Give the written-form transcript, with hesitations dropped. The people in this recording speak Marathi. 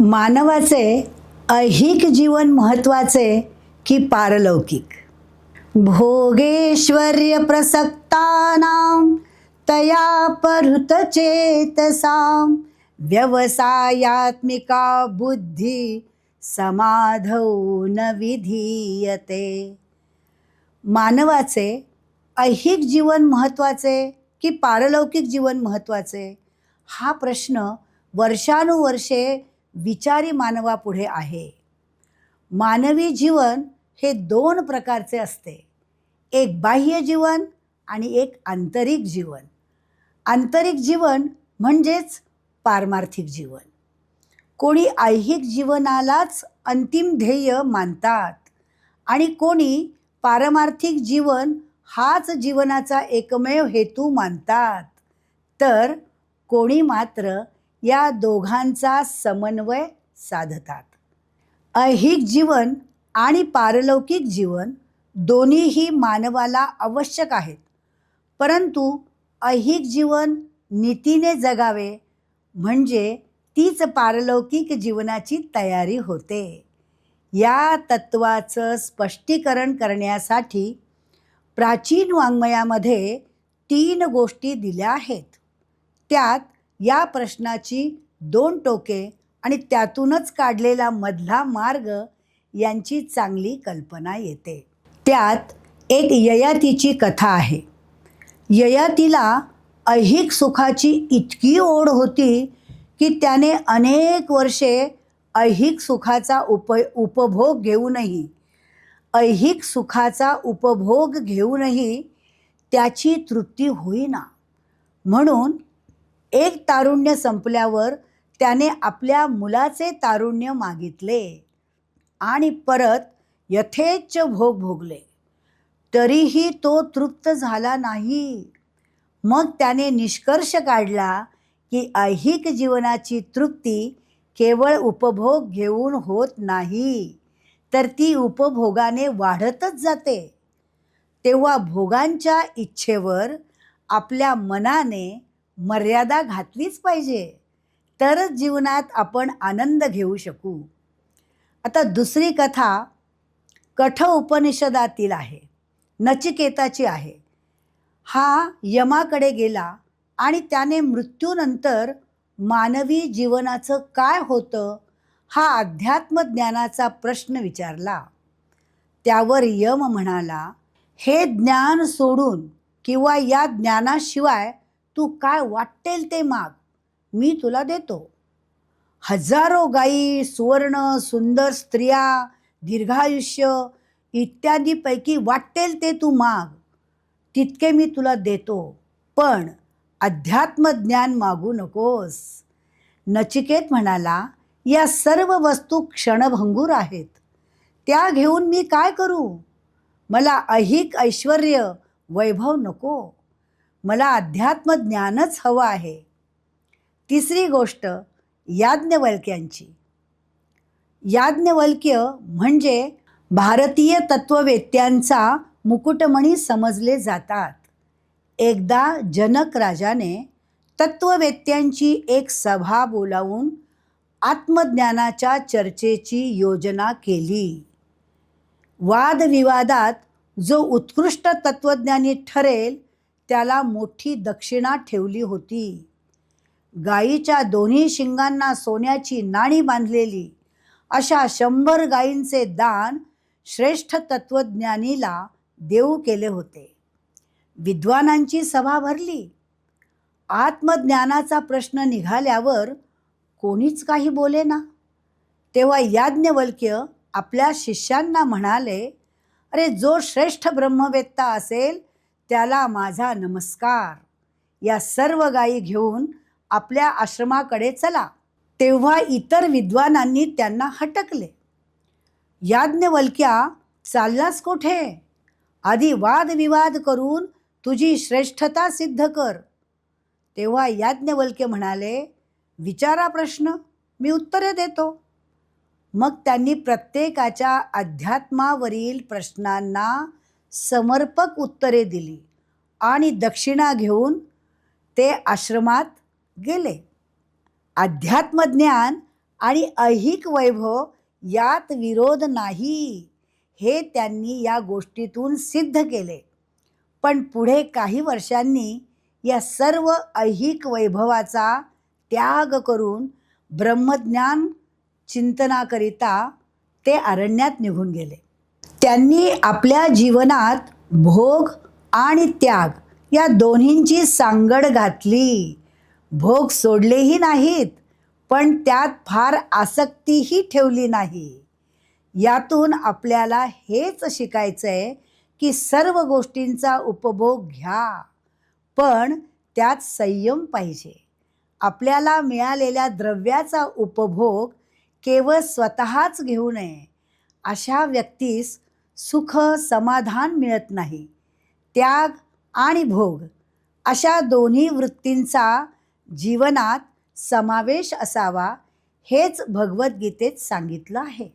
मानवाचे ऐहिक जीवन महत्त्वाचे की पारलौकिक? भोगेश्वर्य प्रसक्तानां तया परुतचेतसां व्यवसायात्मिका बुद्धि समाधौ न विधीयते. मानवाचे ऐहिक जीवन महत्त्वाचे की पारलौकिक जीवन महत्त्वाचे, हा प्रश्न वर्षानुवर्षे विचारी मानवापुढे आहे. मानवी जीवन हे दोन प्रकारचे असते, एक बाह्य जीवन आणि एक आंतरिक जीवन. आंतरिक जीवन म्हणजेच पारमार्थिक जीवन. कोणी ऐहिक जीवनालाच अंतिम ध्येय मानतात आणि कोणी पारमार्थिक जीवन हाच जीवनाचा एकमेव हेतू मानतात, तर कोणी मात्र या दोघांचा समन्वय साधतात. ऐहिक जीवन आणि पारलौकिक जीवन दोन्हीही मानवाला आवश्यक आहेत, परंतु ऐहिक जीवन नीतीने जगावे म्हणजे तीच पारलौकिक जीवनाची तयारी होते. या तत्वाचं स्पष्टीकरण करण्यासाठी प्राचीन वाङ्मयामध्ये 3 गोष्टी दिल्या आहेत. त्यात या प्रश्नाची 2 टोके आणि त्यातूनच काढलेला मधला मार्ग यांची चांगली कल्पना येते. त्यात एक ययातीची कथा आहे. ययातीला ऐहिक सुखाची इतकी ओढ होती की त्याने अनेक वर्षे ऐहिक सुखाचा उपभोग घेऊनही त्याची तृप्ती होईना. म्हणून एक तारुण्य संपल्यावर त्याने आपल्या मुलाचे तारुण्य मागितले आणि परत यथेच्छ भोग भोगले, तरीही तो तृप्त झाला नाही. मग त्याने निष्कर्ष काढला की ऐहिक जीवनाची तृप्ती केवळ उपभोग घेऊन होत नाही, तर ती उपभोगाने वाढतच जाते. तेव्हा भोगांच्या इच्छेवर आपल्या मनाने मर्यादा घातलीच पाहिजे, तरच जीवनात आपण आनंद घेऊ शकू. आता दुसरी कथा कठ उपनिषदातील आहे, नचिकेताची आहे. हा यमाकडे गेला आणि त्याने मृत्यूनंतर मानवी जीवनाचं काय होतं हा अध्यात्मज्ञानाचा प्रश्न विचारला. त्यावर यम म्हणाला, हे ज्ञान सोडून किंवा या ज्ञानाशिवाय तू काय वाटेल ते माग, मी तुला देतो. हजारो गायी, सुवर्ण, सुंदर स्त्रिया, दीर्घायुष्य इत्यादीपैकी वाटेल ते तू माग, तितके मी तुला देतो, पण अध्यात्मज्ञान मागू नकोस. नचिकेत म्हणाला, या सर्व वस्तू क्षणभंगूर आहेत, त्या घेऊन मी काय करू? मला ऐहिक ऐश्वर्य वैभव नको, मला अध्यात्मज्ञानच हवं आहे. तिसरी गोष्ट याज्ञवल्क्यांची. याज्ञवल्क्य म्हणजे भारतीय तत्ववेत्यांचा मुकुटमणी समजले जातात. एकदा जनक राजाने तत्ववेत्यांची एक सभा बोलावून आत्मज्ञानाच्या चर्चेची योजना केली. वादविवादात जो उत्कृष्ट तत्वज्ञानी ठरेल त्याला मोठी दक्षिणा ठेवली होती. गायीच्या दोन्ही शिंगांना सोन्याची नाणी बांधलेली अशा 100 गायींचे दान श्रेष्ठ तत्वज्ञानीला देऊ केले होते. विद्वानांची सभा भरली. आत्मज्ञानाचा प्रश्न निघाल्यावर कोणीच काही बोलेना. तेव्हा याज्ञवल्क्य आपल्या शिष्यांना म्हणाले, अरे, जो श्रेष्ठ ब्रह्मवेत्ता असेल त्याला माझा नमस्कार. या सर्व गायी घेऊन आपल्या आश्रमाकडे चला. तेव्हा इतर विद्वानांनी त्यांना हटकले. याज्ञवल्क्या, चाललास कोठे? आधी वादविवाद करून तुझी श्रेष्ठता सिद्ध कर. तेव्हा याज्ञवल्क्य म्हणाले, विचारा प्रश्न, मी उत्तरे देतो. मग त्यांनी प्रत्येकाच्या अध्यात्मावरील प्रश्नांना समर्पक उत्तरे दिली आणि दक्षिणा घेऊन ते आश्रमात गेले. अध्यात्मज्ञान आणि ऐहिक वैभव यात विरोध नाही, हे त्यांनी या गोष्टीतून सिद्ध केले. पण पुढे काही वर्षांनी या सर्व ऐहिक वैभवाचा त्याग करून ब्रह्मज्ञान चिंतनाकरिता ते अरण्यात निघून गेले. त्यांनी आपल्या जीवनात भोग आणि त्याग या दोन्हींची सांगड घातली. भोग सोडलेही नाहीत, पण त्यात फार आसक्तीही ठेवली नाही. यातून आपल्याला हेच शिकायचंय की सर्व गोष्टींचा उपभोग घ्या, पण त्यात संयम पाहिजे. आपल्याला मिळालेल्या द्रव्याचा उपभोग केवळ स्वतःच घेऊ नये. अशा व्यक्तीस सुख समाधान मिळत नाही. त्याग आणि भोग अशा दोन्ही वृत्तींचा जीवनात समावेश असावा, हेच भगवद्गीतेत सांगितलं आहे.